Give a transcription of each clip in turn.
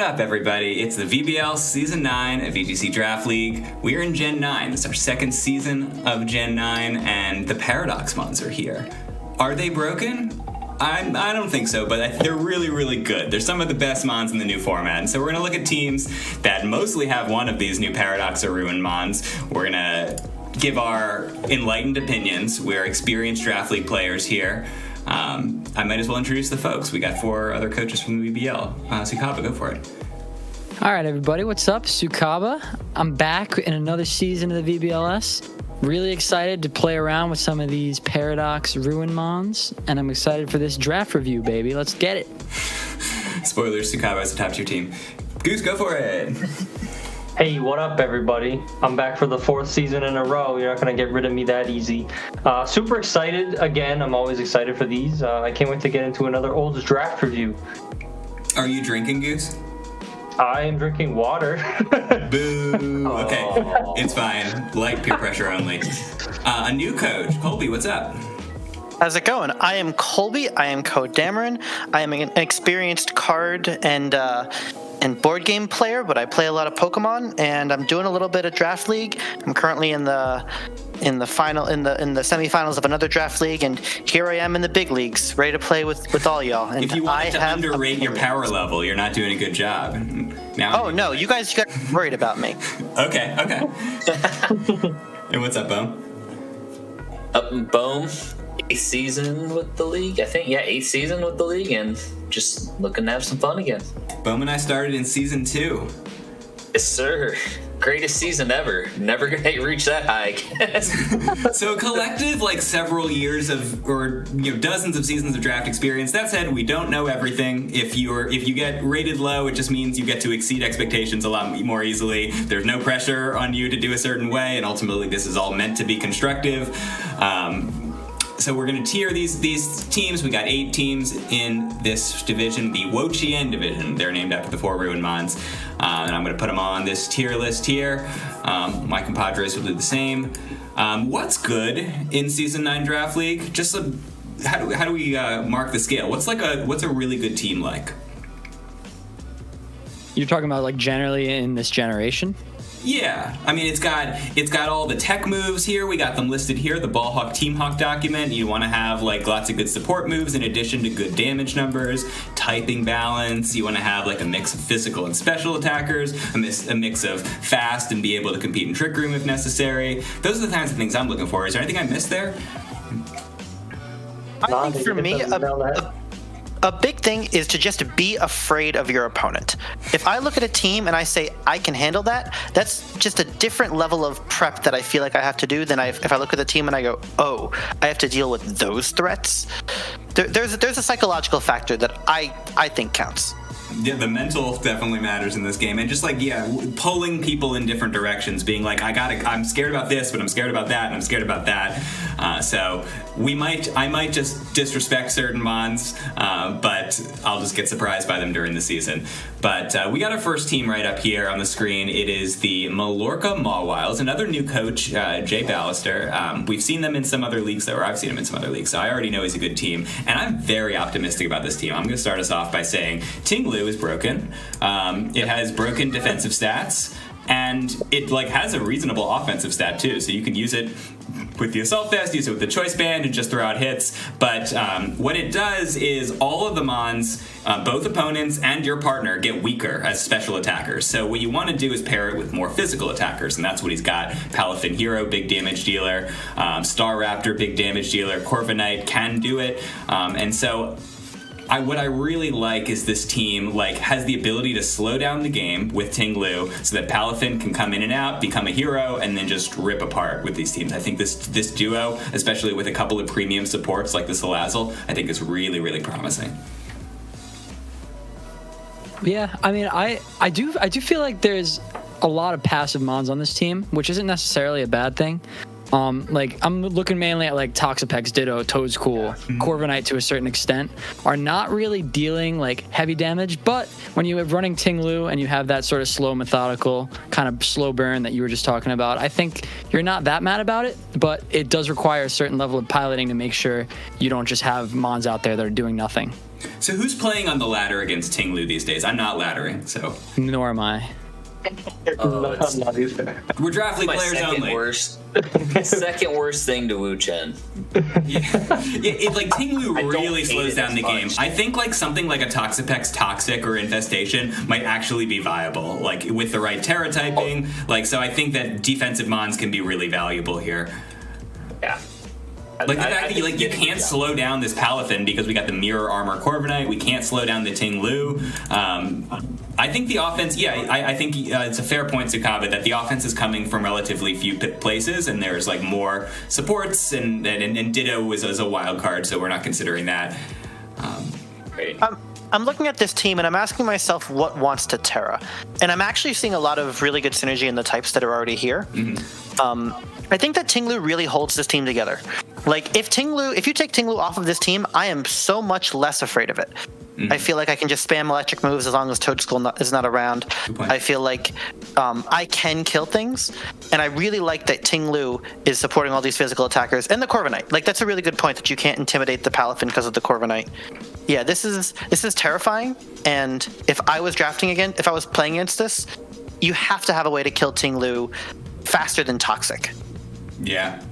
up, everybody? It's the VBL Season 9 at VGC Draft League. We're in Gen 9. This is our second season of Gen 9, and the Paradox Mons are here. Are they broken? I don't think so, but they're really, really good. They're some of the best Mons in the new format. And so we're going to look at teams that mostly have one of these new Paradox or Ruin Mons. We're going to give our enlightened opinions. We're experienced Draft League players here. I might as well introduce the folks. We got 4 other coaches from the VBL. Sukaba, go for it. All right, everybody. What's up? Sukaba. I'm back in another season of the VBL-S. Really excited to play around with some of these Paradox Ruin Mons, and I'm excited for this draft review, baby. Let's get it. Spoilers, Sukaba is the top tier team. Goose, go for it. Hey, what up, everybody? I'm back for the 4th season in a row. You're not going to get rid of me that easy. Super excited. Again, I'm always excited for these. I can't wait to get into another Olds draft review. Are you drinking, Goose? I am drinking water. Boo. Okay, it's fine. Light peer pressure only. A new coach. Colby, what's up? How's it going? I am Colby. I am Code Dameron. I am an experienced card and board game player, but I play a lot of Pokemon, and I'm doing a little bit of Draft League. I'm currently in the semifinals of another Draft League, and here I am in the big leagues, ready to play with all y'all. And if you want to underrate your power level, you're not doing a good job. Now, no, you guys got worried about me. Okay. And what's up, Boom? Boom. 8th season with the league, I think. Yeah, 8th season with the league, and just looking to have some fun again. Boom and I started in season 2. Yes, sir. Greatest season ever. Never gonna reach that high, I guess. So collective, several years or dozens of seasons of draft experience. That said, we don't know everything. If you get rated low, it just means you get to exceed expectations a lot more easily. There's no pressure on you to do a certain way, and ultimately this is all meant to be constructive. So we're going to tier these teams. We got 8 teams in this division, the Wo-Chien division. They're named after the 4 Ruin Mons. And I'm going to put them on this tier list here. My compadres will do the same. What's good in Season 9 Draft League? Just how do we mark the scale? What's a really good team like? You're talking about generally in this generation? Yeah, I mean it's got all the tech moves here. We got them listed here. The Ball Hawk Team Hawk document. You want to have lots of good support moves in addition to good damage numbers, typing balance. You want to have a mix of physical and special attackers, a mix of fast and be able to compete in Trick Room if necessary. Those are the kinds of things I'm looking for. Is there anything I missed there? I think for me, a big thing is to just be afraid of your opponent. If I look at a team and I say, I can handle that, that's just a different level of prep that I feel like I have to do than if I look at the team and I go, oh, I have to deal with those threats. There's a psychological factor that I think counts. Yeah, the mental definitely matters in this game, and just pulling people in different directions, being I'm scared about this, but I'm scared about that, and I'm scared about that. So I might just disrespect certain Mons, but I'll just get surprised by them during the season. But we got our first team right up here on the screen. It is the Mallorca Mawiles, another new coach, Jay Ballister. We've seen them in some other leagues, or I've seen him in some other leagues, so I already know he's a good team, and I'm very optimistic about this team. I'm going to start us off by saying Ting Lu is broken. It has broken defensive stats, and it has a reasonable offensive stat too, so you can use it with the Assault Vest, use it with the Choice Band, and just throw out hits. But what it does is all of the Mons, both opponents and your partner, get weaker as special attackers. So what you want to do is pair it with more physical attackers, and that's what he's got. Palafin Hero, big damage dealer. Star Raptor, big damage dealer. Corviknight can do it. And so what I really like is this team has the ability to slow down the game with Ting Lu so that Palafin can come in and out, become a hero, and then just rip apart with these teams. I think this duo, especially with a couple of premium supports like the Salazzle, I think is really, really promising. Yeah, I mean, I do feel like there's a lot of passive Mons on this team, which isn't necessarily a bad thing. Like I'm looking mainly at like Toxapex, Ditto, Toedscool, Corviknight to a certain extent, are not really dealing like heavy damage. But when you have running Ting-Lu and you have that sort of slow, methodical kind of slow burn that you were just talking about, I think you're not that mad about it. But it does require a certain level of piloting to make sure you don't just have Mons out there that are doing nothing. So who's playing on the ladder against Ting-Lu these days? I'm not laddering, so. Nor am I. Not either. We're draft league My players second only. second worst thing to Wo-Chien. Like Ting-Lu I don't really hate slows it down as the much. game. I think like something like a Toxapex Toxic or Infestation might actually be viable, like with the right Terra typing. Like, so I think that defensive Mons can be really valuable here. Yeah. Like the fact that you can't yeah. slow down this Palafin because we got the Mirror Armor Corviknight. We can't slow down the Ting-Lu. I think the offense, I think it's a fair point, Tsukaba, that the offense is coming from relatively few places, and there's like more supports, and Ditto is a wild card, so we're not considering that. Great. I'm looking at this team and I'm asking myself what wants to Terra, and I'm actually seeing a lot of really good synergy in the types that are already here. I think that Ting-Lu really holds this team together. Like if you take Ting-Lu off of this team, I am so much less afraid of it. I feel like I can just spam electric moves as long as Toedscool is not around. I feel like I can kill things, and I really like that Ting-Lu is supporting all these physical attackers and the Corviknight. Like that's a really good point that you can't intimidate the Palafin because of the Corviknight. Yeah, this is terrifying. And if I was playing against this, you have to have a way to kill Ting-Lu faster than Toxic. Yeah.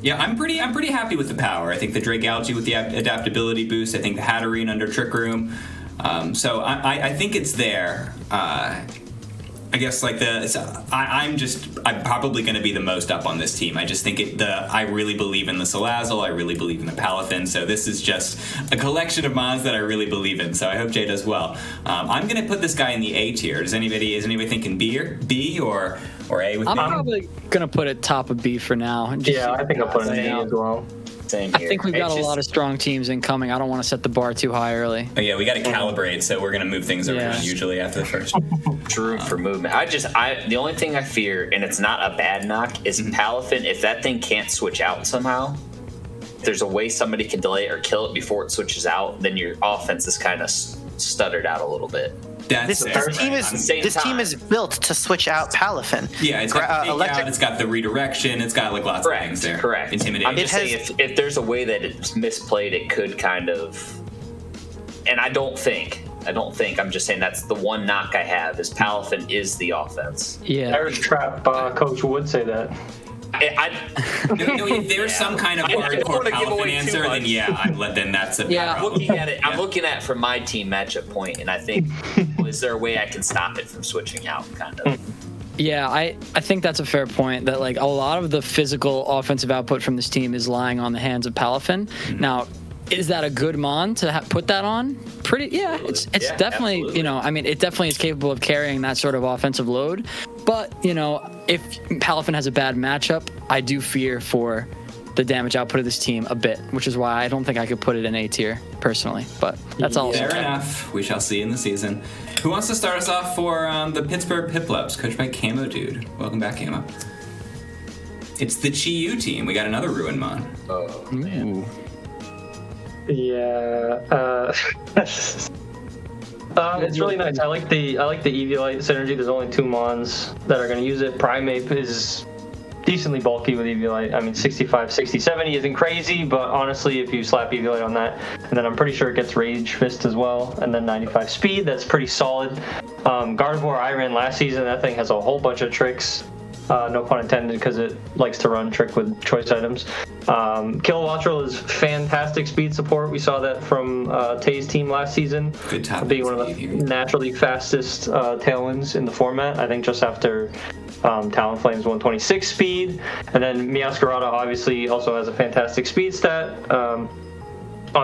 Yeah, I'm pretty happy with the power. I think the Dragalge with the adaptability boost. I think the Hatterene under Trick Room. So I think it's there. I guess like I'm probably going to be the most up on this team. I just think I really believe in the Salazzle. I really believe in the Palafin. So this is just a collection of Mons that I really believe in. So I hope Jay does well. I'm going to put this guy in the A tier. Is anybody thinking B or A with me? I'm probably gonna put it top of B for now. I think I'll put it in A as well. Same I here. think we've got a lot of strong teams incoming. I don't want to set the bar too high early. Oh yeah, we got to calibrate. So we're going to move things around usually after the first. room for movement. The only thing I fear, and it's not a bad knock, is Palafin. If that thing can't switch out somehow, if there's a way somebody can delay it or kill it before it switches out, then your offense is kind of stuttered out a little bit. This team is built to switch out Palafin. Yeah, it's got electric. It's got the redirection. It's got like lots of things there. Correct. Intimidation. I'm just saying if there's a way that it's misplayed, it could kind of. And I don't think. I'm just saying that's the one knock I have is Palafin is the offense. Yeah. Irish Trap coach would say that. If there's some kind of hardcore Palafin answer, then that's a problem. I'm looking at it from my team matchup point, and I think, is there a way I can stop it from switching out, kind of? Yeah, I think that's a fair point, that like a lot of the physical offensive output from this team is lying on the hands of Palafin. Now, is that a good Mon to put that on? It's definitely, absolutely. it definitely is capable of carrying that sort of offensive load. But, if Palafin has a bad matchup, I do fear for the damage output of this team a bit, which is why I don't think I could put it in A tier personally. But that's all. Fair enough. We shall see in the season. Who wants to start us off for the Pittsburgh Piplups, coached by Camo Dude? Welcome back, Camo. It's the Chi-Yu team. We got another Ruin Mon. Oh, man. Ooh. Yeah. It's really nice. I like the Eviolite synergy. There's only 2 Mons that are going to use it. Primeape is decently bulky with Eviolite. I mean, 65, 60, 70 isn't crazy, but honestly, if you slap Eviolite on that, and then I'm pretty sure it gets Rage Fist as well, and then 95 speed, that's pretty solid. Gardevoir I ran last season. That thing has a whole bunch of tricks. No pun intended, because it likes to run trick with choice items. Kilowattrel is fantastic speed support. We saw that from Tay's team last season. Good top being one of the naturally fastest Tailwinds in the format. I think just after Talonflame's 126 speed. And then Meowscarada obviously also has a fantastic speed stat on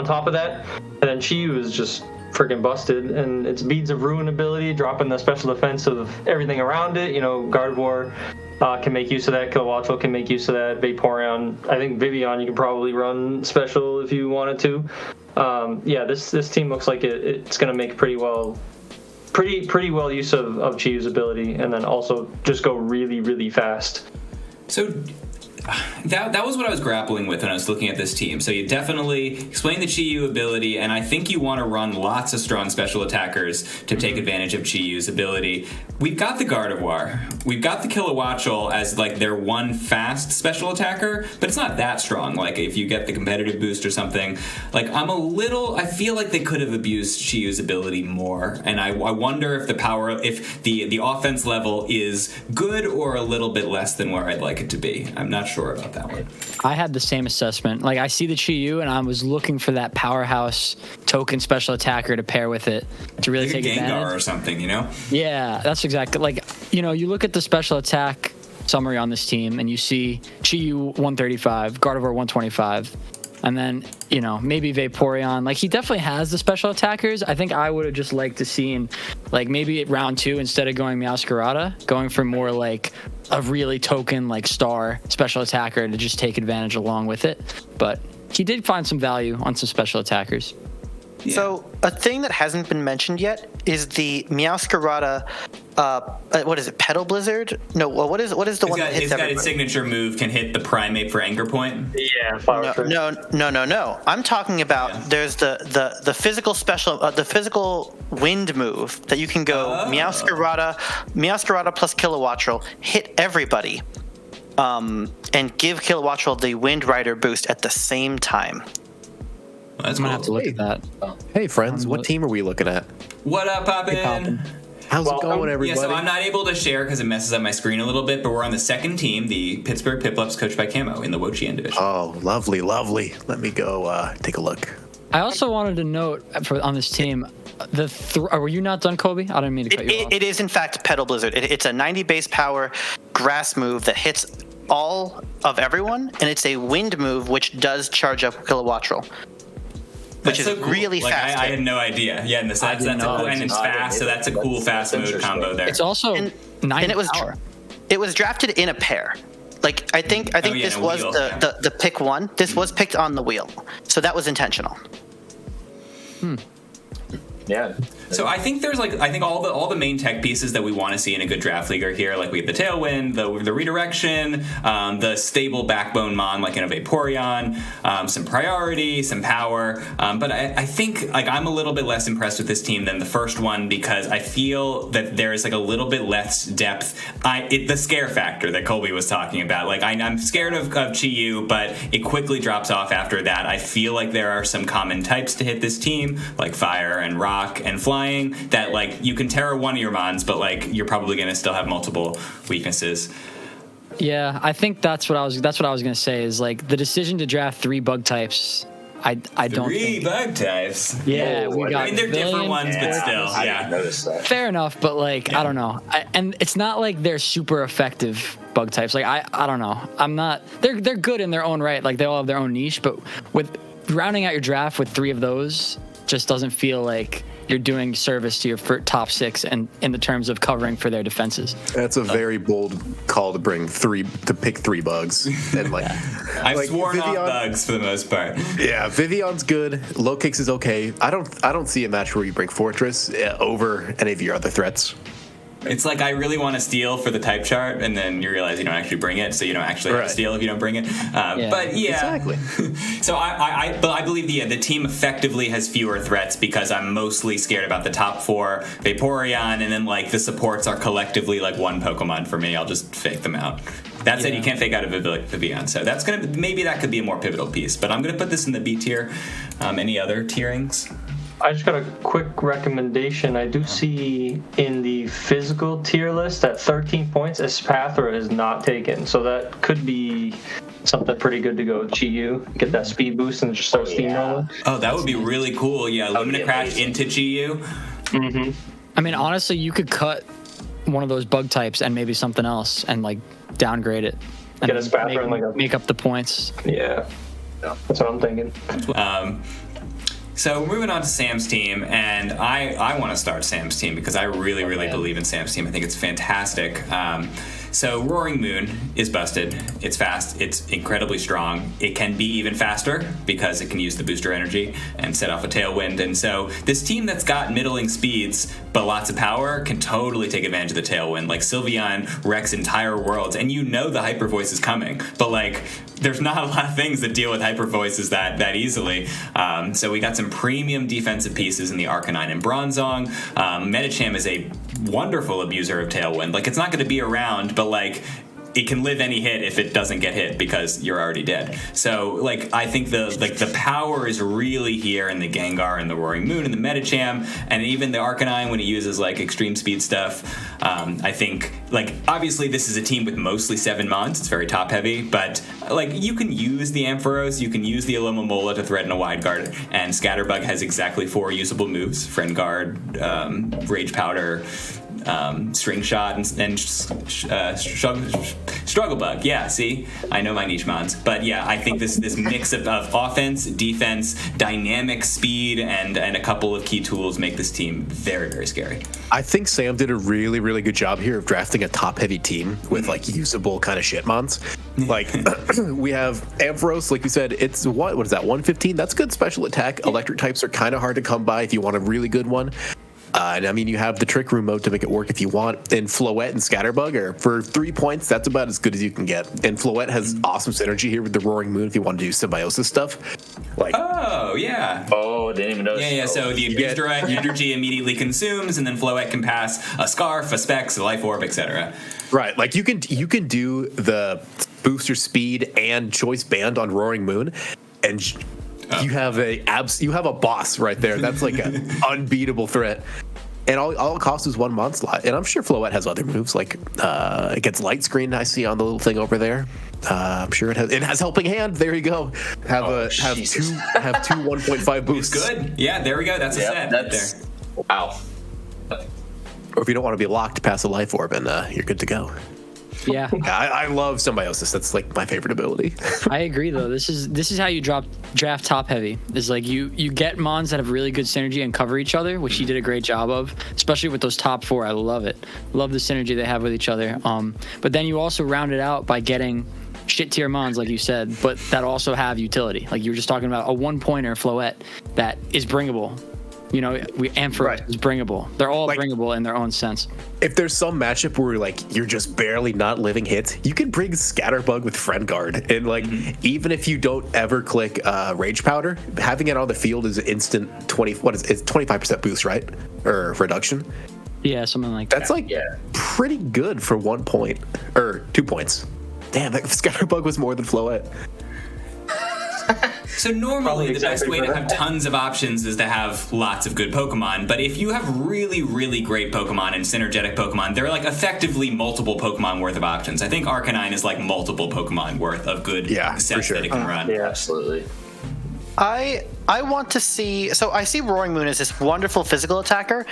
top of that. And then Chi-Yu is just freaking busted, and its Beads of Ruin ability, dropping the special defense of everything around it. Gardevoir can make use of that. Kilowattrel can make use of that. Vaporeon, I think Vivian you can probably run special if you wanted to. This team looks like it's going to make pretty well use of Chi-Yu's ability, and then also just go really, really fast. So that was what I was grappling with when I was looking at this team. So you definitely explain the Chi-Yu ability, and I think you want to run lots of strong special attackers to take advantage of Chi-Yu's ability. We've got the Gardevoir. We've got the Kilowattrel as like their one fast special attacker, but it's not that strong. Like if you get the competitive boost or something, like I feel like they could have abused Chi-Yu's ability more, and I wonder if if the offense level is good or a little bit less than where I'd like it to be. I'm not sure about that one. I had the same assessment. Like I see the Chi-Yu and I was looking for that powerhouse token special attacker to pair with it to really take advantage. Gengar or something, you know? Yeah, that's exactly like, you know, you look at the special attack summary on this team and you see Chi-Yu 135, Gardevoir 125, and then, you know, maybe Vaporeon. Like he definitely has the special attackers. I think I would have just liked to see like maybe at round 2 instead of going Meowscarada, going for more like a really token like star special attacker to just take advantage along with it. But he did find some value on some special attackers. Yeah. So a thing that hasn't been mentioned yet is the Meowscarada. What is it? Petal Blizzard? No. Well, what is the one that hits everybody? Its signature move can hit the Primate for Anger Point. Yeah, Flower Trick. No. I'm talking about there's the physical special, the physical wind move that you can go Meowscarada plus Kilowattrel, hit everybody, and give Kilowattrel the Wind Rider boost at the same time. That's I'm cool. gonna have to look at that. Hey, friends, what team are we looking at? What up, Poppin'? How's it going, everybody? Yeah, so I'm not able to share because it messes up my screen a little bit, but we're on the second team, the Pittsburgh Piplups, coached by Camo in the Wo-Chien division. Oh, lovely. Let me go take a look. I also wanted to note on this team, were you not done, Kobe? I didn't mean to cut you off. It is in fact Petal Blizzard. It's a 90 base power grass move that hits all of everyone, and it's a wind move which does charge up Kilowattrel. Which is so cool. really like, fast. I had no idea. Yeah, and that's a cool, and it's fast, so that's a cool fast mode combo there. It's also 90 power. It was drafted in a pair. Like I think this was wheel, the pick one. This was picked on the wheel, so that was intentional. Yeah. So I think there's all the main tech pieces that we want to see in a good draft league are here. Like we have the Tailwind, the redirection, the stable backbone mon like in a Vaporeon, some priority, some power. But I think like I'm a little bit less impressed with this team than the first one because I feel that there is like a little bit less depth. The scare factor that Colby was talking about. Like I'm scared of Chi-Yu, but it quickly drops off after that. I feel like there are some common types to hit this team, like fire and rock and flying, that like you can terror one of your mons, but like you're probably going to still have multiple weaknesses. Yeah, I think that's what I was going to say is like the decision to draft 3 bug types. I don't think. 3 bug types. Yeah, we got. I mean, they're different ones, but still, I didn't notice that. Fair enough, but like I don't know, and it's not like they're super effective bug types. Like I don't know. I'm not. They're good in their own right. Like they all have their own niche, but with rounding out your draft with 3 of those just doesn't feel like you're doing service to your top 6 and in the terms of covering for their defenses. That's a very bold call to pick 3 bugs. And like I've like sworn off bugs for the most part. Yeah, Vivion's good. Low kicks is okay. I don't see a match where you bring Fortress over any of your other threats. It's like I really want to steal for the type chart, and then you realize you don't actually bring it, so you don't actually have to steal if you don't bring it. But yeah, exactly. So I believe the team effectively has fewer threats because I'm mostly scared about the top 4 Vaporeon, and then like the supports are collectively like one Pokemon for me. I'll just fake them out. That said, you can't fake out a Vivillon, so that's maybe that could be a more pivotal piece. But I'm gonna put this in the B tier. Any other tierings? I just got a quick recommendation. I do see in the physical tier list at 13 points, Espathra is not taken. So that could be something pretty good to go with Chi-Yu. Get that speed boost and just start steamrolling. Oh, that would be really cool. Yeah, Lumina Crash into Chi-Yu. Mm-hmm. I mean, honestly, you could cut one of those bug types and maybe something else and like downgrade it. And get a Espathra and like make up the points. Yeah. That's what I'm thinking. So we're moving on to Sam's team, and I want to start Sam's team because I really believe in Sam's team. I think it's fantastic. So Roaring Moon is busted. It's fast. It's incredibly strong. It can be even faster because it can use the booster energy and set off a tailwind. And so this team that's got middling speeds but lots of power can totally take advantage of the tailwind. Like Sylveon wrecks entire worlds, and you know the Hyper Voice is coming, but like there's not a lot of things that deal with Hyper Voices that easily. So we got some premium defensive pieces in the Arcanine and Bronzong. Medicham is a wonderful abuser of tailwind. Like it's not going to be around, but like it can live any hit if it doesn't get hit because you're already dead. So like I think the power is really here in the Gengar and the Roaring Moon and the Medicham and even the Arcanine when it uses like extreme speed stuff. I think like obviously this is a team with mostly 7 Mons. It's very top heavy, but like you can use the Ampharos, you can use the Alomomola to threaten a wide guard, and Scatterbug has exactly 4 usable moves: Friend Guard, Rage Powder, String Shot, and Struggle Bug. Yeah, see, I know my niche mons, but yeah, I think this mix of offense, defense, dynamic speed, and a couple of key tools make this team very, very scary. I think Sam did a really, really good job here of drafting a top-heavy team with like usable kind of shit mons. Like we have Ampharos, like you said, it's what is that, 115? That's good special attack. Electric types are kind of hard to come by if you want a really good one. And I mean, you have the Trick Room mode to make it work if you want. And Floette and Scatterbug are for 3 points. That's about as good as you can get. And Floette has awesome synergy here with the Roaring Moon if you want to do symbiosis stuff. Like, oh yeah. Oh, didn't even notice. Yeah. So the booster energy immediately consumes, and then Floette can pass a Scarf, a Specs, a Life Orb, etc. Right. Like you can do the booster speed and choice band on Roaring Moon, and you have a boss right there. That's like an unbeatable threat. And all it costs is 1 Mon slot. And I'm sure Floette has other moves, like it gets Light Screen, I see on the little thing over there. I'm sure it has Helping Hand. There you go. Have two 1.5 boosts. It's good. Yeah, there we go. That's a set right there. Wow. Or if you don't want to be locked, pass a Life Orb and you're good to go. Yeah. I love Symbiosis. That's like my favorite ability. I agree though. This is how you draft top heavy. Is like you get mons that have really good synergy and cover each other, which he did a great job of, especially with those top 4. I love it. Love the synergy they have with each other. But then you also round it out by getting shit tier mons, like you said, but that also have utility. Like you were just talking about a 1-pointer Floette that is bringable. You know, Ampharos is bringable. They're all like, bringable in their own sense. If there's some matchup where like you're just barely not living hits, you can bring Scatterbug with Friend Guard, and like even if you don't ever click Rage Powder, having it on the field is an instant 25% boost, right? Or reduction. Yeah, something like that. That's like pretty good for 1 point or 2 points. Damn, that Scatterbug was more than Floette. So normally the best way to have tons of options is to have lots of good Pokemon, but if you have really, really great Pokemon and synergetic Pokemon, they're like effectively multiple Pokemon worth of options. I think Arcanine is like multiple Pokemon worth of good sets that it can run. Yeah, absolutely. I want to see... So I see Roaring Moon as this wonderful physical attacker,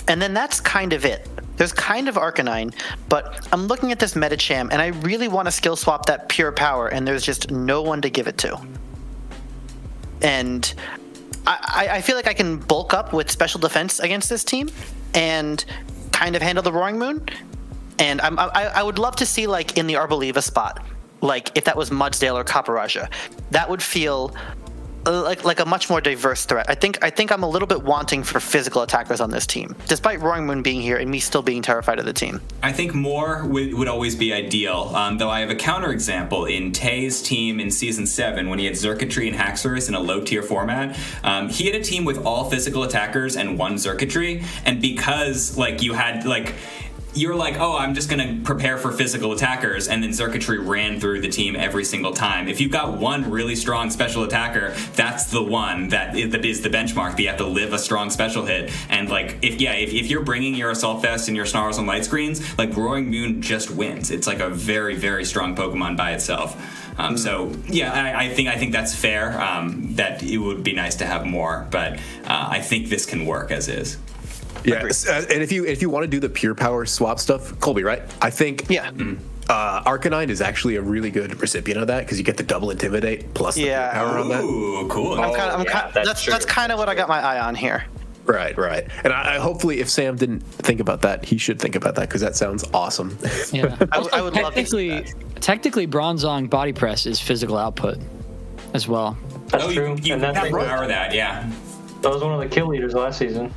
and then that's kind of it. There's kind of Arcanine, but I'm looking at this Medicham, and I really want to skill swap that pure power, and there's just no one to give it to. And I feel like I can bulk up with special defense against this team and kind of handle the Roaring Moon. And I would love to see, like, in the Arboliva spot, like, if that was Mudsdale or Caparaja, that would feel like a much more diverse threat. I think I'm a little bit wanting for physical attackers on this team, despite Roaring Moon being here and me still being terrified of the team. I think more would always be ideal, though I have a counterexample in Tay's team in Season 7 when he had Xurkitree and Haxorus in a low-tier format. He had a team with all physical attackers and 1 Xurkitree, and because, like, you had, like... You're like, oh, I'm just going to prepare for physical attackers, and then Xurkitree ran through the team every single time. If you've got one really strong special attacker, that's the one that is the benchmark. That you have to live a strong special hit. And like, if you're bringing your Assault Vest and your Snarls and Light Screens, like Roaring Moon just wins. It's like a very, very strong Pokemon by itself. So yeah, I think that's fair. That it would be nice to have more, but I think this can work as is. Yeah, and if you want to do the pure power swap stuff, Colby, right? I think Arcanine is actually a really good recipient of that because you get the double intimidate plus the pure power on that. Ooh, cool. That's kind of what I got my eye on here. Right. And I hopefully, if Sam didn't think about that, he should think about that because that sounds awesome. Yeah. I would love to see that. Technically, Bronzong body press is physical output as well. That's true. You and can that's power that, yeah. that was one of the kill leaders last season.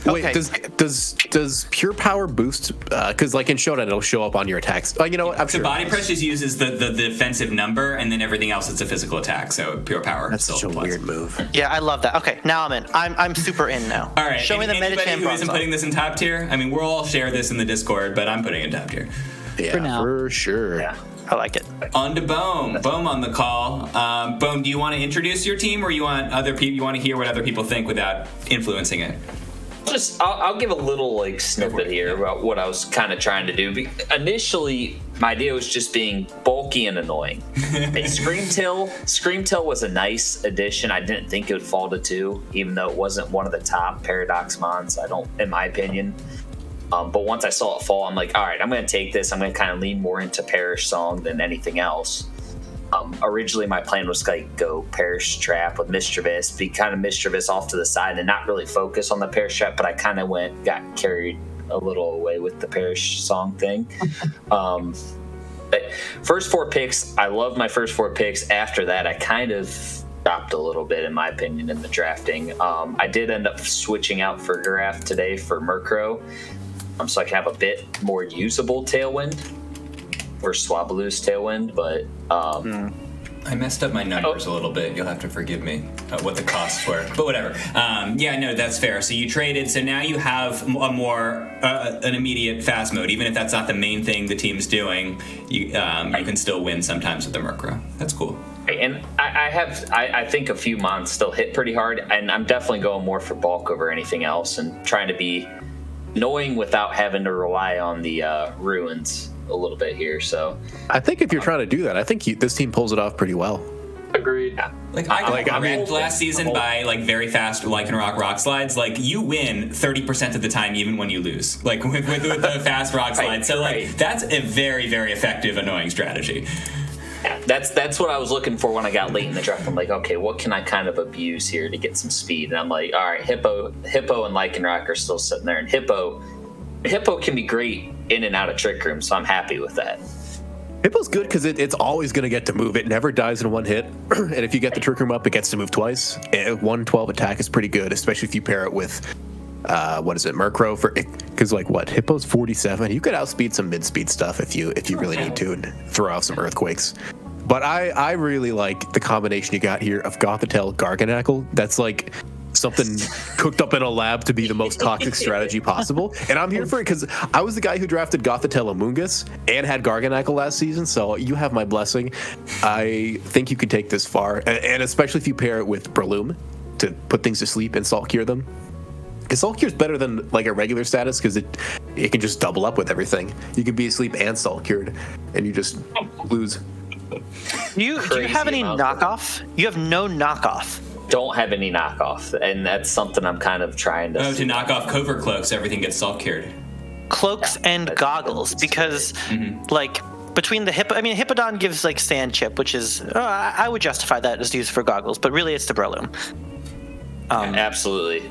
Wait, Okay. does pure power boost? Because like in Showdown, it'll show up on your attacks. You know what? I'm So sure. body press just uses the defensive number, and then everything else is a physical attack. So pure power. That's still such a applies. weird move. Yeah, I love that. Okay, now I'm in. I'm super in now. All right. Show me the anybody Metachan who isn't Bronzong. putting this in top tier. I mean, we'll all share this in the Discord, but I'm putting it in top tier. Yeah, For now. for sure. Yeah. I like it. On to Bohm. Bohm on the call. Bohm, do you want to introduce your team, or you want other people? You want to hear what other people think without influencing it? I'll give a little like snippet here about what I was kind of trying to do. Initially, my idea was just being bulky and annoying. And Screamtail was a nice addition. I didn't think it would fall to 2, even though it wasn't one of the top Paradox Mons. In my opinion. But once I saw it fall, I'm like, all right, I'm going to take this. I'm going to kind of lean more into Perish Song than anything else. Originally, my plan was to go Perish Trap with Mischievous, be kind of Mischievous off to the side and not really focus on the Perish Trap, but I kind of got carried a little away with the Perish Song thing. But first 4 picks, I love my first 4 picks. After that, I kind of dropped a little bit, in my opinion, in the drafting. I did end up switching out for Graph today for Murkrow, so I can have a bit more usable Tailwind. Or Swablu's Tailwind, but I messed up my numbers a little bit. You'll have to forgive me what the costs were, but whatever. Yeah, no, that's fair. So you traded, so now you have a more an immediate fast mode, even if that's not the main thing the team's doing. You can still win sometimes with the Murkrow. That's cool. and I think a few Mons still hit pretty hard, and I'm definitely going more for bulk over anything else, and trying to be annoying without having to rely on the ruins a little bit here. So I think if you're trying to do that, I think this team pulls it off pretty well. Agreed. yeah. I got wrecked last season by very fast Lycanroc rock slides. You win 30% of the time, even when you lose. With the fast rock slide. So that's a very, very effective annoying strategy. Yeah, that's what I was looking for when I got late in the draft. I'm like, okay, what can I kind of abuse here to get some speed? And I'm like, all right, Hippo and Lycanroc are still sitting there, and Hippo can be great in and out of Trick Room, so I'm happy with that. Hippo's good because it's always going to get to move. It never dies in one hit. And if you get the Trick Room up, it gets to move twice. 112 attack is pretty good, especially if you pair it with, Murkrow. Because, Hippo's 47. You could outspeed some mid-speed stuff if you really need to and throw out some Earthquakes. But I really like the combination you got here of Gothitelle, Garganacl. That's something cooked up in a lab to be the most toxic strategy possible. And I'm here for it because I was the guy who drafted Gothitelle Amoonguss and had Garganacl last season, so you have my blessing. I think you can take this far, and especially if you pair it with Breloom to put things to sleep and Salt Cure them. Because Salt Cure is better than a regular status because it can just double up with everything. You can be asleep and Salt Cured, and you just lose. Do you have any knockoff? You have no knockoff. Don't have any knockoff, and that's something I'm kind of trying to. To knock off Covert Cloaks, everything gets Salt Cured. Cloaks and goggles, because between the Hippodon gives Sand Chip, which is I would justify that as used for goggles, but really it's the Breloom. Absolutely.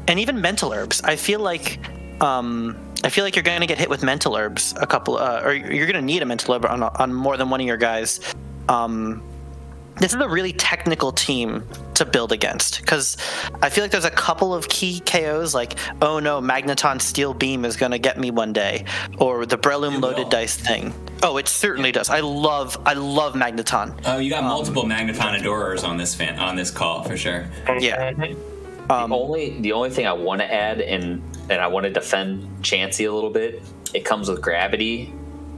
And even Mental Herbs, I feel like you're going to get hit with Mental Herbs a couple, or you're going to need a Mental Herb on more than one of your guys. This is a really technical team to build against, because I feel like there's a couple of key KOs, oh no, Magneton Steel Beam is going to get me one day, or the Breloom Loaded Dice thing. Oh, it certainly does. I love Magneton. Oh, you got multiple Magneton adorers on this call for sure. Yeah. The only thing I want to add, and I want to defend Chansey a little bit, it comes with Gravity.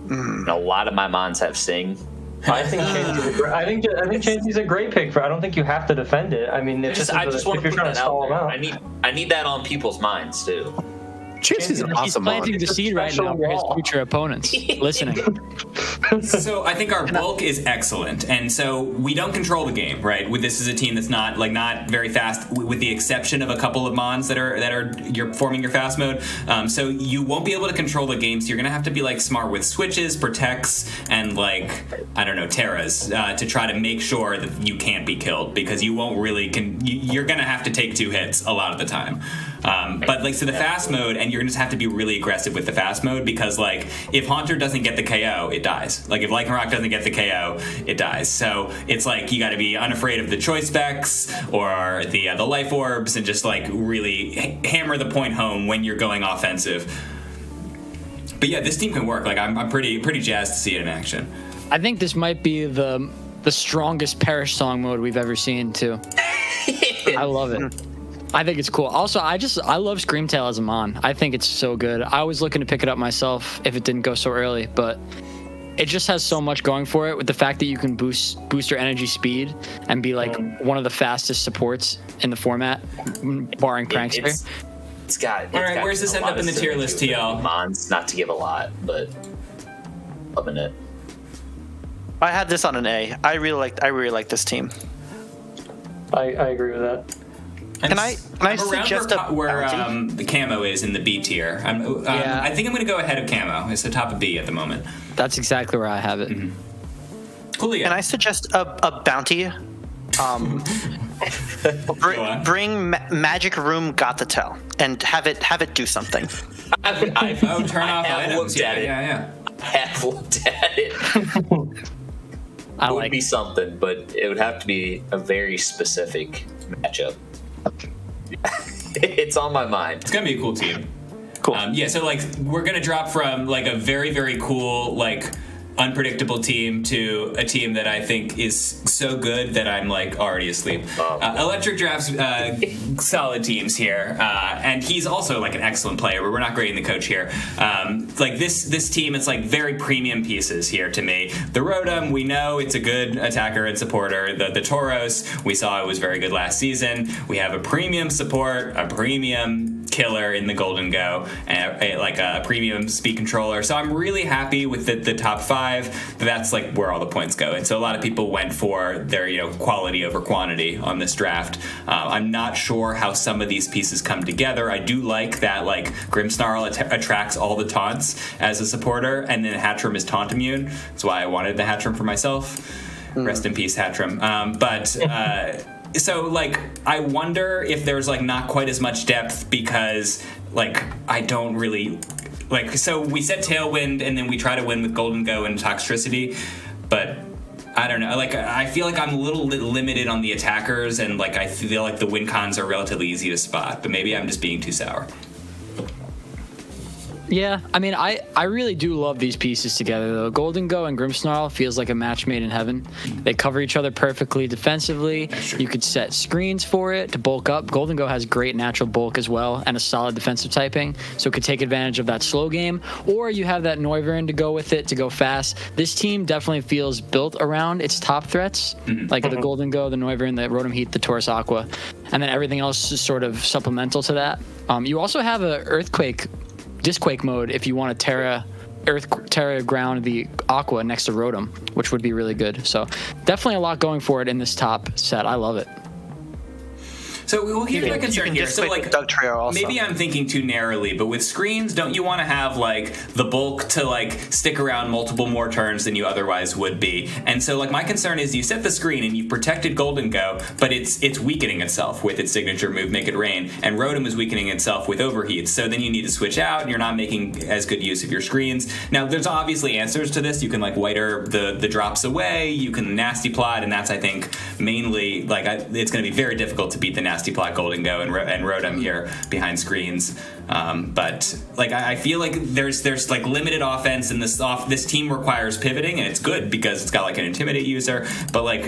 And a lot of my Mons have Sing. I think Chansey's a great pick I don't think you have to defend it. I mean, I just want to put that out there. I need that on people's minds too. Chansey's an awesome Mon. He's planting the seed right now for his future opponents listening. So I think our bulk is excellent, and so we don't control the game, right? This is a team that's not very fast, with the exception of a couple of Mons that are you're forming your fast mode. So you won't be able to control the game. So you're gonna have to be smart with switches, protects, and terras to try to make sure that you can't be killed, because you won't really you're gonna have to take 2 hits a lot of the time. But like, so the fast mode, and you're gonna just have to be really aggressive with the fast mode, because like if Haunter doesn't get the KO, it dies. Like if Lycanroc doesn't get the KO, it dies. So it's like you got to be unafraid of the choice specs or the life orbs, and just like really hammer the point home when you're going offensive. But yeah, this team can work. Like I'm pretty jazzed to see it in action. I think this might be the strongest Perish Song mode we've ever seen too. I love it. I think it's cool. Also, I love Screamtail as a mon. I think it's so good. I was looking to pick it up myself if it didn't go so early, but it just has so much going for it, with the fact that you can boost your energy speed and be like one of the fastest supports in the format, barring Prankster. It's got. All right, where's this end up in the tier list, TL? Mons, not to give a lot, but loving it. I had this on an A. I really like this team. I agree with that. Can I suggest where the camo is in the B tier? I think I'm going to go ahead of camo. It's the top of B at the moment. That's exactly where I have it. Mm-hmm. Cool. Can I suggest a bounty? Bring Magic Room Gothitelle and have it do something. Turn off items. Looked at it. Yeah. I have looked at it. It would be something, but it would have to be a very specific matchup. It's on my mind. It's gonna be a cool team. Cool. So like we're gonna drop from like a very, very cool, like unpredictable team to a team that I think is so good that I'm like already asleep. Electric drafts solid teams here, and he's also like an excellent player, but we're not grading the coach here. Like this team, it's like very premium pieces here to me. The Rotom, we know it's a good attacker and supporter. The Tauros, we saw it was very good last season. We have a premium support, a premium killer in the Golden Go, and like a premium speed controller. So I'm really happy with the top 5. That's like where all the points go, and so a lot of people went for their quality over quantity on this draft. I'm not sure how some of these pieces come together. I do like that like Grimmsnarl attracts all the taunts as a supporter, and then Hatchrim is taunt immune. That's why I wanted the Hatchrim for myself. Rest in peace, Hatchrim. So like I wonder if there's like not quite as much depth, because like I don't really like, so we said Tailwind and then we try to win with Golden Go and Toxtricity, but I don't know, like I feel like I'm a little limited on the attackers, and like I feel like the win cons are relatively easy to spot, but maybe I'm just being too sour. Yeah, I mean, I really do love these pieces together, though. Golden Go and Grimmsnarl feels like a match made in heaven. They cover each other perfectly defensively. You could set screens for it to bulk up. Golden Go has great natural bulk as well, and a solid defensive typing, so it could take advantage of that slow game. Or you have that Noivern to go with it, to go fast. This team definitely feels built around its top threats, like the Golden Go, the Noivern, the Rotom Heat, the Taurus Aqua, and then everything else is sort of supplemental to that. You also have a Disquake mode if you want to Terra ground the Aqua next to Rotom, which would be really good. So definitely a lot going for it in this top set. I love it. So here's my concern here. So like maybe I'm thinking too narrowly, but with screens, don't you want to have like the bulk to like stick around multiple more turns than you otherwise would be? And so like my concern is you set the screen and you've protected Golden Go, but it's weakening itself with its signature move, Make It Rain, and Rotom is weakening itself with Overheat. So then you need to switch out, and you're not making as good use of your screens. Now there's obviously answers to this. You can like white herb the drops away. You can nasty plot, and that's I think mainly like it's going to be very difficult to beat the nasty plot Golden Go and Rotom here behind screens. But like I feel like there's like limited offense, and this team requires pivoting, and it's good because it's got like an Intimidate user, but like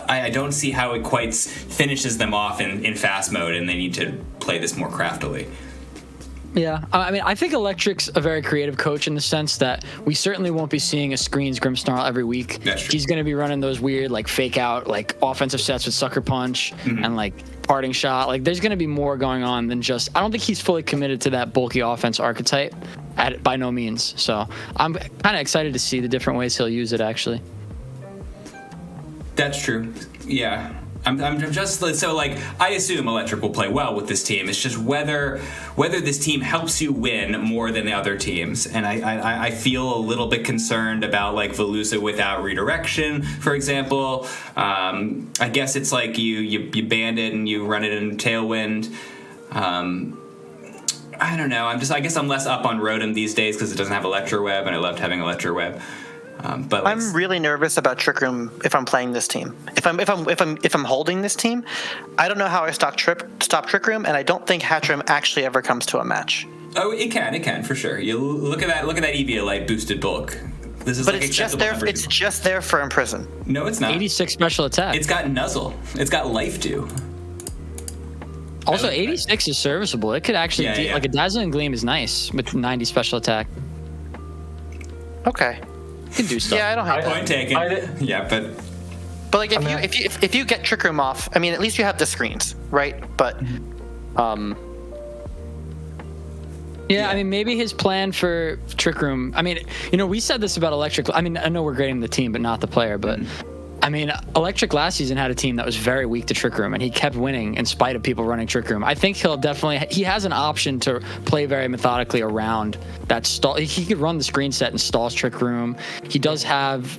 I don't see how it quite finishes them off in fast mode, and they need to play this more craftily. Yeah, I mean, I think Electric's a very creative coach in the sense that we certainly won't be seeing a screens Grimmsnarl every week. That's true. He's going to be running those weird, like, fake out, like, offensive sets with Sucker Punch and, like, Parting Shot. Like, there's going to be more going on than just... I don't think he's fully committed to that bulky offense archetype by no means. So I'm kind of excited to see the different ways he'll use it, actually. That's true. Yeah. I'm just so like I assume Electric will play well with this team. It's just whether this team helps you win more than the other teams, and I feel a little bit concerned about like Veluza without redirection, for example. I guess it's like you band it and you run it in Tailwind. I don't know. I guess I'm less up on Rotom these days because it doesn't have Electro Web, and I loved having Electro Web. But like, I'm really nervous about Trick Room if I'm playing this team. If I'm holding this team, I don't know how I stop Trick Room, and I don't think Hatchrim actually ever comes to a match. Oh, it can for sure. You look at that EV boosted bulk. This is but like it's just there. It's just there for Imprison. No, it's not. 86 special attack. It's got Nuzzle. It's got Life Dew. Also, 86 is serviceable. It could actually like a Dazzling Gleam is nice with 90 special attack. Okay. You can do stuff. Yeah, I don't have Point taken. Yeah, but like if you get Trick Room off, I mean, at least you have the screens, right? But Yeah, I mean, maybe his plan for Trick Room. I mean, we said this about Electric. I mean, I know we're grading the team, but not the player. But I mean, Electric last season had a team that was very weak to Trick Room, and he kept winning in spite of people running Trick Room. I think he has an option to play very methodically around that stall. He could run the screen set and stalls Trick Room. He does have.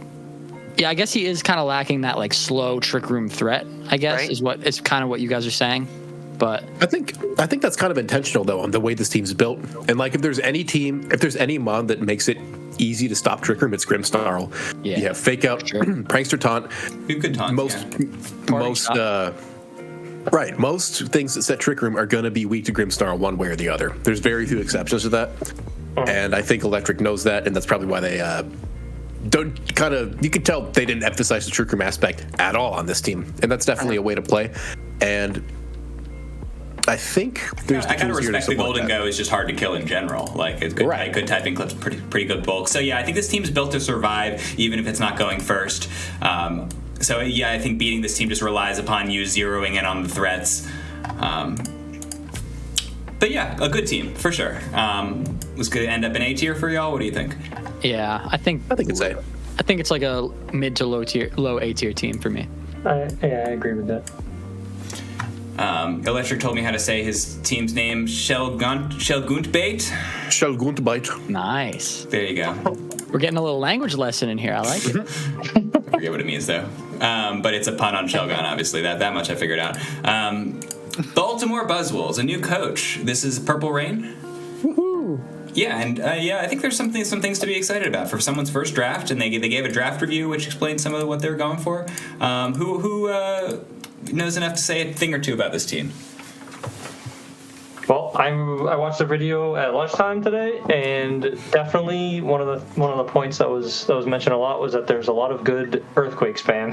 Yeah, I guess he is kind of lacking that like slow Trick Room threat. I guess is kind of what you guys are saying. But I think that's kind of intentional though on the way this team's built. And like if there's any mod that makes it easy to stop Trick Room, it's Grimmsnarl. Yeah. You have Fake Out, Prankster Taunt. Good taunts. Most things that set Trick Room are going to be weak to Grimmsnarl one way or the other. There's very few exceptions to that. And I think Electric knows that, and that's probably why they don't kind of. You could tell they didn't emphasize the Trick Room aspect at all on this team, and that's definitely a way to play. And I think there's. I kind of respect the Golden Go is just hard to kill in general. Like it's good, good typing clips, pretty good bulk. So yeah, I think this team's built to survive even if it's not going first. So yeah, I think beating this team just relies upon you zeroing in on the threats. But yeah, a good team for sure. Was going to end up in A tier for y'all. What do you think? Yeah, I think it's A. I think it's like a mid to low A tier team for me. I agree with that. Electric told me how to say his team's name, Shelgontbijt. Shelgontbijt. Nice. There you go. We're getting a little language lesson in here. I like it. I forget what it means though. But it's a pun on Shelgon, obviously. That much I figured out. Baltimore Buzzwoles, a new coach. This is Purple Rain. Woohoo! Yeah, and I think there's some things to be excited about for someone's first draft, and they gave a draft review which explained some of what they're going for. Who knows enough to say a thing or two about this team? Well, I watched the video at lunchtime today, and definitely one of the points that was mentioned a lot was that there's a lot of good Earthquake spam,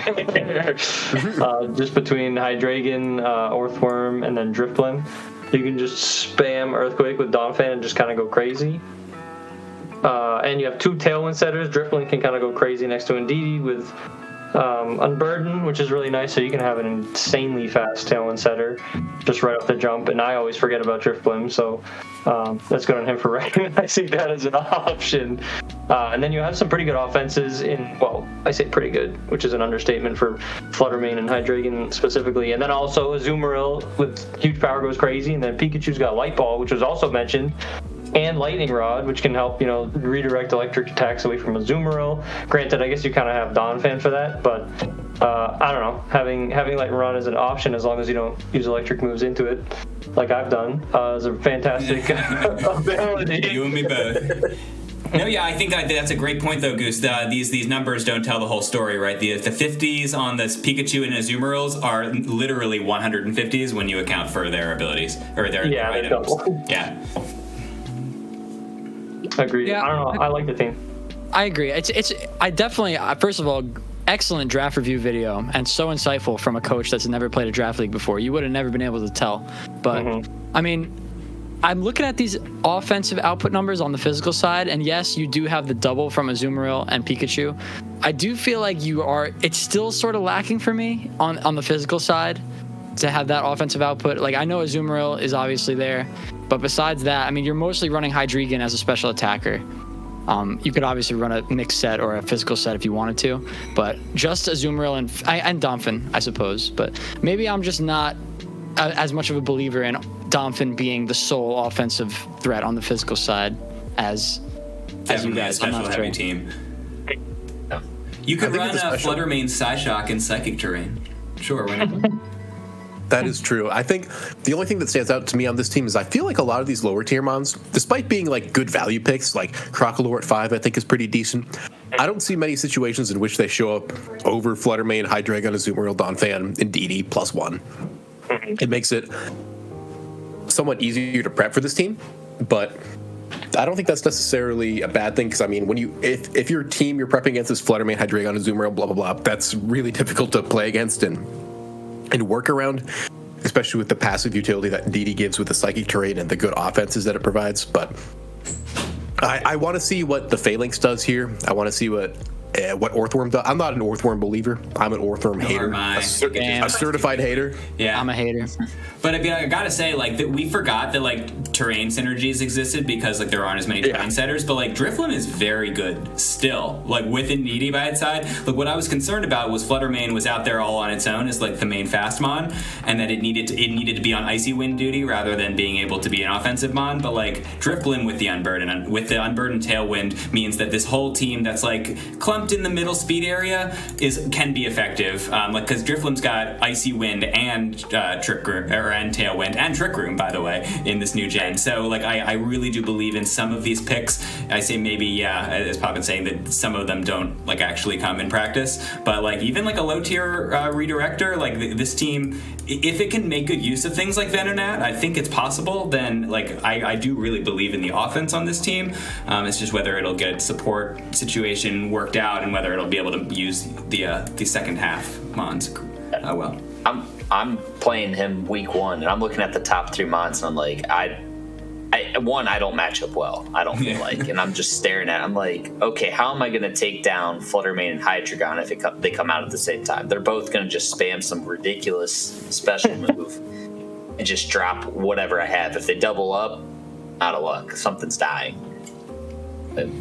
just between Hydreigon, Orthworm, and then Drifblim. You can just spam Earthquake with Donphan and just kind of go crazy. And you have two Tailwind setters. Drifblim can kind of go crazy next to Indeedee with Unburden, which is really nice, so you can have an insanely fast Tailwind setter just right off the jump, and I always forget about Drifblim, so that's good on him for recognizing that as an option. And then you have some pretty good offenses I say pretty good, which is an understatement for Fluttermane and Hydreigon specifically, and then also Azumarill with huge power goes crazy, and then Pikachu's got Light Ball, which was also mentioned, and Lightning Rod, which can help, redirect electric attacks away from Azumarill. Granted, I guess you kind of have Donphan for that, but I don't know. Having Lightning Rod as an option, as long as you don't use electric moves into it, like I've done, is a fantastic ability. You and me both. No, yeah, I think that's a great point, though, Goose. These numbers don't tell the whole story, right? The 50s on this Pikachu and Azumarills are literally 150s when you account for their abilities or their items. Yeah. Agreed. Yeah. I don't know. I like the team. I agree. I definitely, first of all, excellent draft review video and so insightful from a coach that's never played a draft league before. You would have never been able to tell. But I mean, I'm looking at these offensive output numbers on the physical side, and yes, you do have the double from Azumarill and Pikachu. I do feel like it's still sort of lacking for me on the physical side to have that offensive output. Like, I know Azumarill is obviously there, but besides that, I mean, you're mostly running Hydreigon as a special attacker. You could obviously run a mixed set or a physical set if you wanted to, but just Azumarill and Donphan, I suppose. But maybe I'm just not as much of a believer in Donphan being the sole offensive threat on the physical side as you guys. I'm not heavy team. You could run Fluttermane Psyshock in Psychic Terrain. Sure, why not? That is true. I think the only thing that stands out to me on this team is I feel like a lot of these lower tier mons, despite being like good value picks, like Crocolore at 5, I think is pretty decent. I don't see many situations in which they show up over Fluttermane, Hydreigon, Azumarill, Donphan, and DD +1. It makes it somewhat easier to prep for this team, but I don't think that's necessarily a bad thing because I mean, when if your team you're prepping against is Fluttermane, Hydreigon, Azumarill, blah blah blah, that's really difficult to play against and work around, especially with the passive utility that DD gives with the Psychic Terrain and the good offenses that it provides. But I want to see what the Phalanx does here. I want to see what Orthworm does. I'm not an Orthworm believer. I'm an Orthworm hater. A certified hater. Yeah, I'm a hater. But I gotta say, like, that we forgot that like terrain synergies existed because like there aren't as many terrain setters. But like Drifloon is very good still, like with Indeedee by its side. Like what I was concerned about was Fluttermane was out there all on its own as like the main fast mon, and that it needed to be on Icy Wind duty rather than being able to be an offensive mon. But like Drifloon with the Unburden Tailwind means that this whole team that's like clumped in the middle speed area can be effective. Like because Drifloon's got Icy Wind and Trick Room and Tailwind and Trick Room, by the way, in this new gen. So like I really do believe in some of these picks. I say maybe as Poppin's saying that some of them don't like actually come in practice, but like even like a low tier redirector, like this team, if it can make good use of things like Venonat, I think it's possible. Then like I do really believe in the offense on this team. It's just whether it'll get support situation worked out and whether it'll be able to use the second half Mons. Well, I'm playing him week 1, and I'm looking at the top 3 Mons, and I'm like, I don't match up well. I don't feel like, and I'm just staring at it. I'm like, okay, how am I going to take down Fluttermane and Hydreigon if they come out at the same time? They're both going to just spam some ridiculous special move and just drop whatever I have. If they double up, out of luck. Something's dying.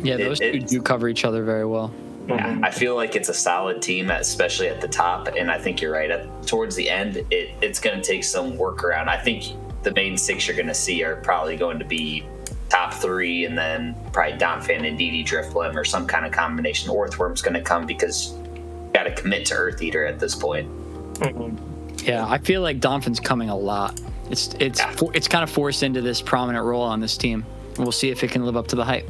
Yeah, those two do cover each other very well. Yeah, I feel like it's a solid team, especially at the top, and I think you're right. Towards the end, it's going to take some workaround. I think the main 6 you're going to see are probably going to be top 3, and then probably Donphan and DD Drifblim or some kind of combination. Orthworm's going to come because you got to commit to Earth Eater at this point. Yeah, I feel like Donphan's coming a lot. It's kind of forced into this prominent role on this team. We'll see if it can live up to the hype.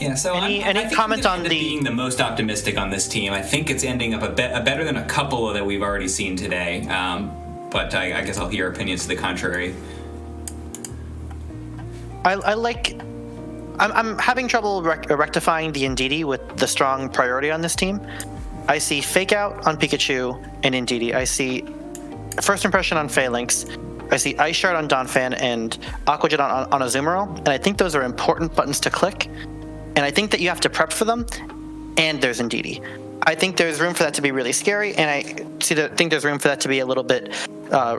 Yeah, so any I comment on being the most optimistic on this team. I think it's ending up better than a couple that we've already seen today. But I guess I'll hear opinions to the contrary. I'm having trouble rectifying the Indeedee with the strong priority on this team. I see Fake Out on Pikachu and Indeedee. I see First Impression on Phalanx. I see Ice Shard on Donphan and Aqua Jet on Azumarill. And I think those are important buttons to click. And I think that you have to prep for them, and there's Indeedee. I think there's room for that to be really scary, and I think there's room for that to be a little bit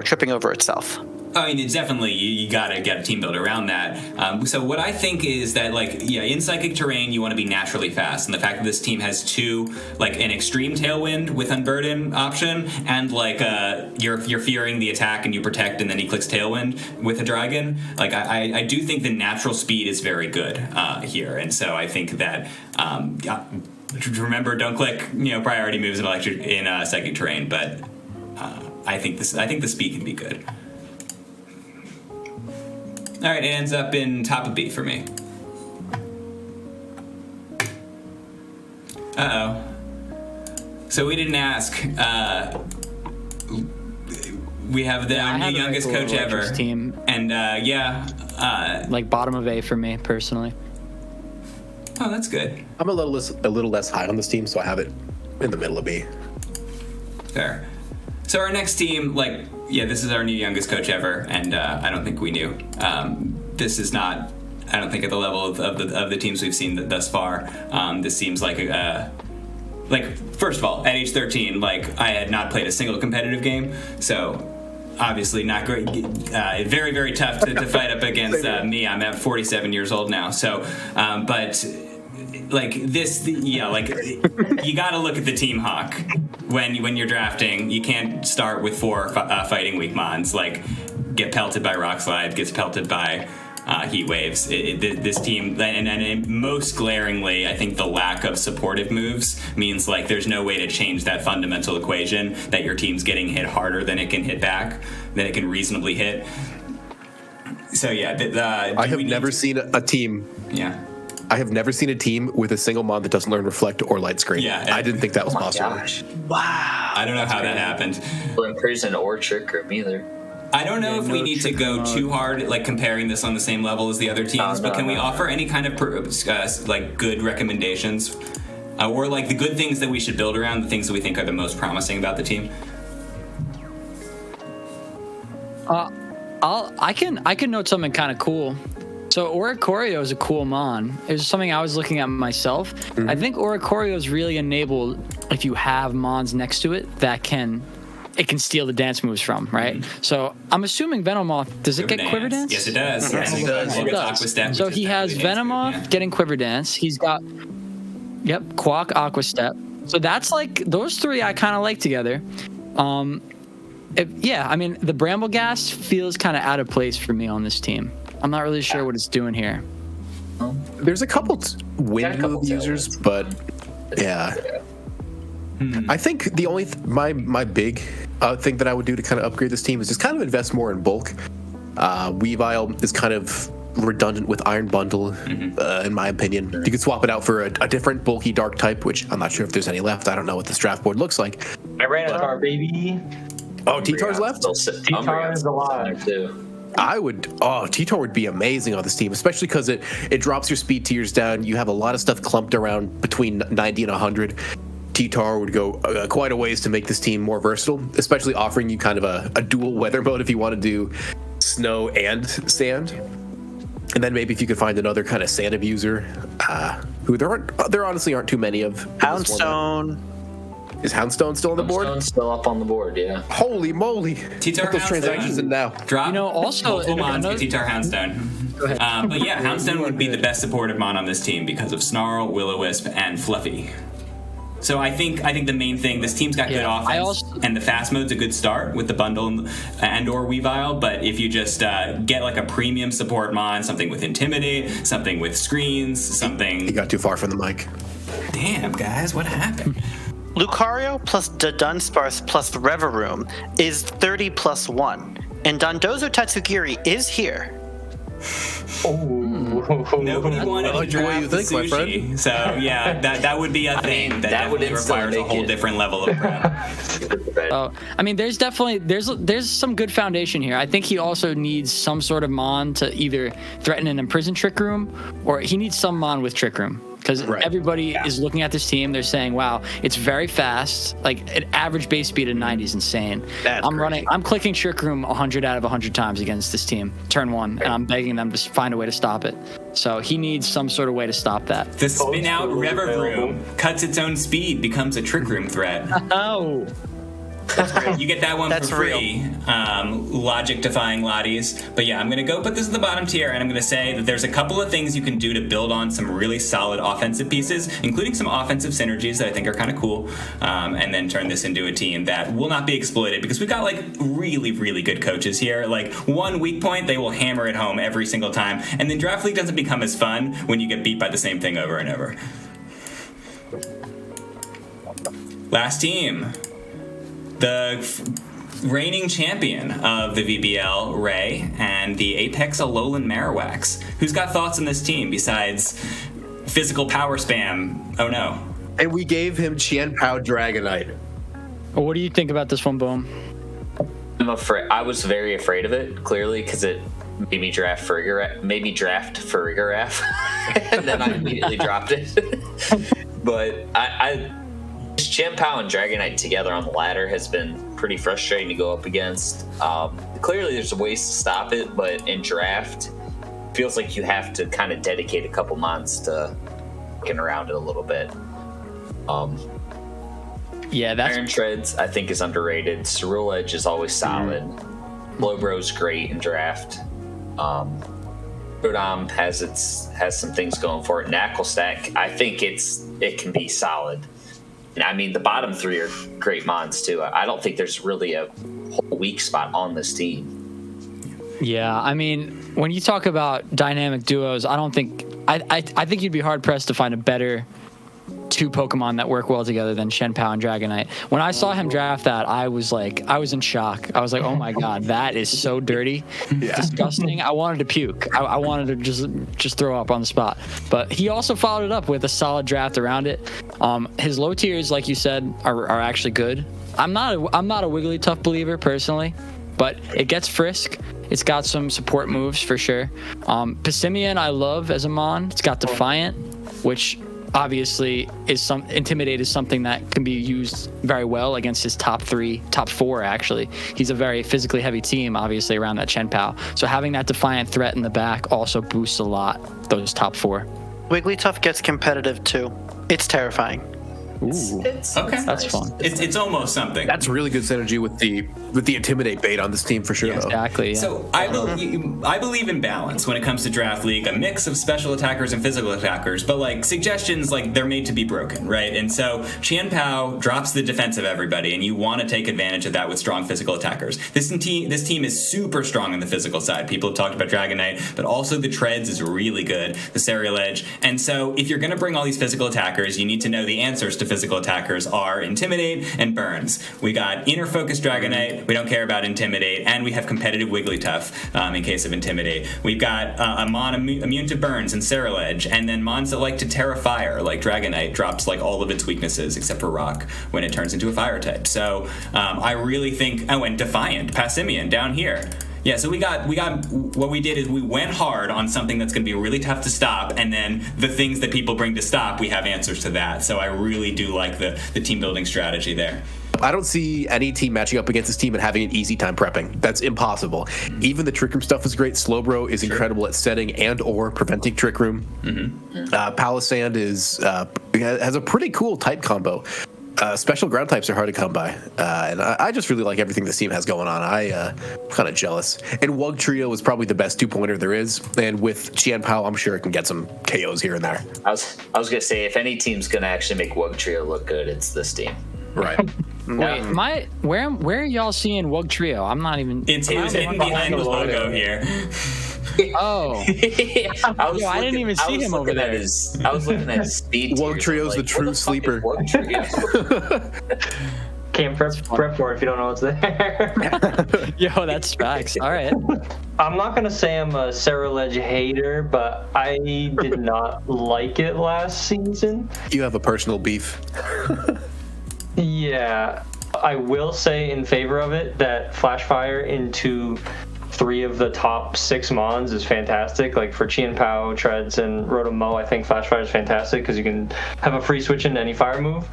tripping over itself. I mean, it's definitely, you gotta get a team build around that. So what I think is that, like, in Psychic Terrain, you want to be naturally fast, and the fact that this team has 2, like, an Extreme Tailwind with Unburden option, and, like, you're fearing the attack and you protect, and then he clicks Tailwind with a Dragon, like, I do think the natural speed is very good here, and so I think that, remember, don't click, priority moves in Psychic Terrain, but I think the speed can be good. All right, it ends up in top of B for me. Uh-oh. So we didn't ask. We have the new youngest coach ever. Team. And like bottom of A for me, personally. Oh, that's good. I'm a little less high on this team, so I have it in the middle of B. Fair. So our next team, this is our new youngest coach ever, and I don't think we knew. This is not, I don't think, at the level of the teams we've seen thus far. This seems like first of all, at age 13, I had not played a single competitive game, so obviously not great. Very, very tough to fight up against me. I'm at 47 years old now, so but. You gotta look at the Team Hawk when you're drafting. You can't start with 4 fighting weak mons. Get pelted by Rock Slide, gets pelted by heat waves. This team, and most glaringly, I think the lack of supportive moves means like there's no way to change that fundamental equation that your team's getting hit harder than it can hit back, than it can reasonably hit. So yeah, I have never seen a team. Yeah. I have never seen a team with a single mod that doesn't learn Reflect or Light Screen. Yeah, I didn't think that was possible. Gosh. Wow. I don't know how that happened. Imprison or Trick Room either. I don't know if we need to go too hard, like comparing this on the same level as the other teams, but can we offer any kind of like good recommendations, or like the good things that we should build around, the things that we think are the most promising about the team? I can note something kind of cool. So Oricorio is a cool mon. It was something I was looking at myself. Mm-hmm. I think Oricorio is really enabled if you have mons next to it that can steal the dance moves from, right? Mm-hmm. So I'm assuming Venomoth, does it get Quiver Dance? Yes, it does. Yes, it does. It does. So he has Venomoth getting Quiver Dance. He's got, Quack, Aqua Step. So that's like, those three I kind of like together. I mean, the Bramble Gas feels kind of out of place for me on this team. I'm not really sure what it's doing here. There's a couple wind move users, but yeah. I think the only my big thing that I would do to kind of upgrade this team is just kind of invest more in bulk. Weavile is kind of redundant with Iron Bundle, in my opinion. You could swap it out for a different bulky dark type, which I'm not sure if there's any left. I don't know what this draft board looks like. I ran a car, baby. Oh, T-Tar's left? T-Tar is alive too. T-Tar would be amazing on this team, especially because it drops your speed tiers down. You have a lot of stuff clumped around between 90 and 100. T-Tar would go quite a ways to make this team more versatile, especially offering you kind of a dual weather mode if you want to do snow and sand. And then maybe if you could find another kind of sand abuser, who there honestly aren't too many of. Houndstone. Is Houndstone still on the board? Houndstone's still up on the board, yeah. Holy moly! T-Tar Put those transactions in now. Drop. Also get T-Tar Houndstone. Go ahead. But yeah, Houndstone would be the best supportive mon on this team because of Snarl, Will-O-Wisp, and Fluffy. So I think the main thing, this team's got good offense, and the fast mode's a good start with the bundle and or Weavile, but if you just get like a premium support mon, something with Intimidate, something with screens, something... You got too far from the mic. Damn, guys, what happened? Lucario plus Dunsparce plus Reveroom is 30 plus 1, and Dondozo Tatsugiri is here. Nobody wanted to draft the sushi, so yeah, that would be a thing. That would require a whole different level of prep. I mean, there's definitely there's some good foundation here. I think he also needs some sort of mon to either threaten and imprison Trick Room, or he needs some mon with Trick Room. Because everybody is looking at this team, they're saying, wow, it's very fast. Like, an average base speed of 90 is insane. I'm clicking Trick Room 100 out of 100 times against this team, turn one, and I'm begging them to find a way to stop it. So he needs some sort of way to stop that. The spin out Reveroom cuts its own speed, becomes a Trick Room threat. Oh. You get that one for free. Logic defying Latis. But yeah, I'm going to go put this at the bottom tier, and I'm going to say that there's a couple of things you can do to build on some really solid offensive pieces, including some offensive synergies that I think are kind of cool, and then turn this into a team that will not be exploited because we've got like really, really good coaches here. Like one weak point, they will hammer it home every single time, and then Draft League doesn't become as fun when you get beat by the same thing over and over. Last team. The reigning champion of the VBL, Ray, and the Apex Alolan Marowaks. Who's got thoughts on this team besides physical power spam? Oh no. And we gave him Chien Pao Dragonite. What do you think about this one, Boom? I'm afraid. I was very afraid of it, clearly, because it made me draft Farigiraf, and then I immediately dropped it. But Chien Pao and Dragonite together on the ladder has been pretty frustrating to go up against. Clearly there's ways to stop it, but in draft, it feels like you have to kind of dedicate a couple months to working around it a little bit. Iron Treads, I think, is underrated. Cerule Edge is always solid. Blowbro's great in draft. Rodom has some things going for it. Knackle Stack, I think it can be solid. And I mean, the bottom three are great mons too. I don't think there's really a whole weak spot on this team. Yeah, I mean, when you talk about dynamic duos, I think you'd be hard pressed to find a better two Pokemon that work well together than Shenpao and Dragonite. When I saw him draft that, I was in shock. I was like, oh my god, that is so dirty, disgusting. I wanted to puke. I wanted to just throw up on the spot. But he also followed it up with a solid draft around it. His low tiers, like you said, are actually good. I'm not a Wigglytuff believer personally, but it gets Frisk. It's got some support moves for sure. Passimian I love as a Mon. It's got Defiant, which obviously Intimidate is something that can be used very well against his top four actually. He's a very physically heavy team, obviously, around that Shenpao. So having that Defiant threat in the back also boosts a lot those top four. Wigglytuff gets competitive too. It's terrifying. Ooh, Okay, that's fun. It's almost something. That's really good synergy with the Intimidate bait on this team for sure. Though. Exactly. Yeah. So I believe in balance when it comes to Draft League, a mix of special attackers and physical attackers, but like suggestions, like they're made to be broken, right? And so Qianpao drops the defense of everybody, and you want to take advantage of that with strong physical attackers. This team is super strong on the physical side. People have talked about Dragonite, but also the Treads is really good, the Ceruledge. And so if you're going to bring all these physical attackers, you need to know the answers to physical attackers are Intimidate and Burns. We got Inner Focus Dragonite, we don't care about Intimidate, and we have competitive Wigglytuff in case of Intimidate. We've got a Mon immune to Burns and Ceruledge, and then Mons that like to Terra Fire, like Dragonite drops like all of its weaknesses except for Rock when it turns into a Fire type. So I really think, and Defiant, Passimian down here. Yeah, so we got what we did is we went hard on something that's going to be really tough to stop, and then the things that people bring to stop, we have answers to that. So I really do like the team building strategy there. I don't see any team matching up against this team and having an easy time prepping. That's impossible. Even the Trick Room stuff is great. Slowbro is incredible at setting and or preventing Trick Room. Palisand has a pretty cool type combo. Special ground types are hard to come by, and I just really like everything this team has going on. I'm kind of jealous. And Wug Trio is probably the best 2-pointer there is, and with Qianpao, I'm sure it can get some KOs here and there. I was gonna say, if any team's gonna actually make Wug Trio look good, it's this team. Right. Wait, where are y'all seeing Wug Trio? I'm not even. It was hidden behind the logo here. Oh, I didn't even see him over there. I was looking at his speed. Wug Trio's the true sleeper. Can't prep for it if you don't know what's there. Yo, that's facts. All right. I'm not gonna say I'm a Ceruledge hater, but I did not like it last season. You have a personal beef. Yeah, I will say in favor of it that Flash Fire into 3 of the top 6 Mons is fantastic. Like for Qianpao, Treads, and Rotom-Mow, I think Flash Fire is fantastic because you can have a free switch into any fire move.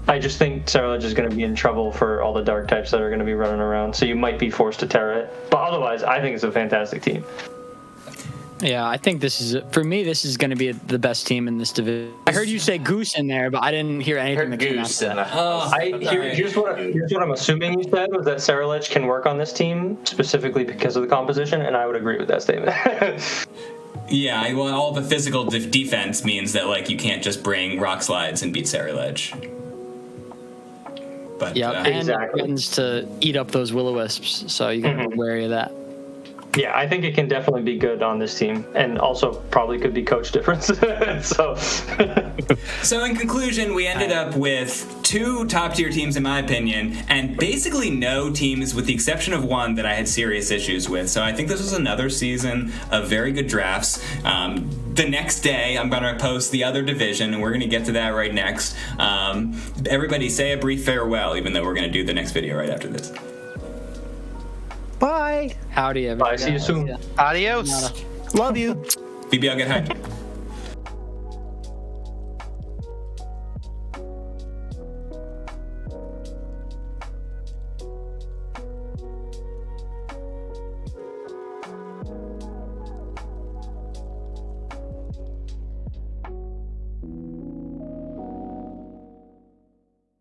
I just think Ceruledge is going to be in trouble for all the dark types that are going to be running around, so you might be forced to Terra it. But otherwise, I think it's a fantastic team. Yeah, I think this is going to be the best team in this division. I heard you say Goose in there, but I didn't hear anything that came out of that. Here's what I'm assuming you said was that Ceruledge can work on this team specifically because of the composition, and I would agree with that statement. Yeah, well, all the physical defense means that like you can't just bring Rock Slides and beat Ceruledge. But and exactly. It threatens to eat up those Will-O-Wisps, so you gotta be wary of that. Yeah, I think it can definitely be good on this team, and also probably could be coach difference. So in conclusion, we ended up with 2 top-tier teams, in my opinion, and basically no teams, with the exception of one that I had serious issues with. So I think this was another season of very good drafts. The next day, I'm going to post the other division, and we're going to get to that right next. Everybody say a brief farewell, even though we're going to do the next video right after this. Bye. Howdy, everybody. Bye. See you soon. Adios. Love you. VBL, get hyped.